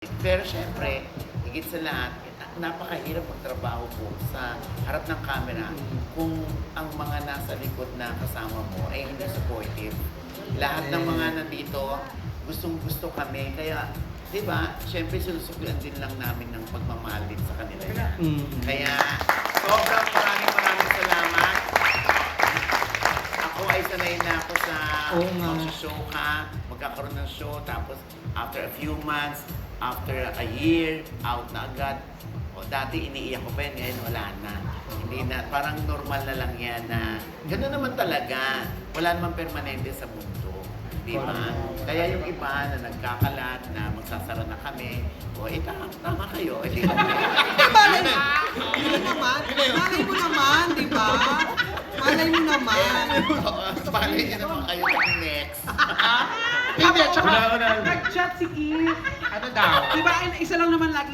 Pero syempre, higit sa lahat, napakahirap magtrabaho po sa harap ng camera kung ang mga nasa likod na kasama mo ay hindi supportive. Lahat ng mga nandito, gustong-gusto kami. Kaya, di ba, syempre sinusuklan din lang namin ng pagmamahal din sa kanila yan. Kaya, sobrang maraming salamat. Ako ay sanay na ako sa mag-show ka, magkakaroon ng show, tapos after a few months, after a year, out na agad. O dati iniiyak ko pa yun, ngayon wala na. Hindi na, parang normal na lang yan na gano'n naman talaga. Wala naman permanente sa mundo. Di ba? Kaya yung iba na nagkakalat, na magsasara na kami, o tama kayo. Hindi Malay naman, di ba? Malay mo naman. Palay niyo naman kayo ng next. Hindi, tsaka nag-chat si Keith. Ano daw? Diba, isa lang naman lagi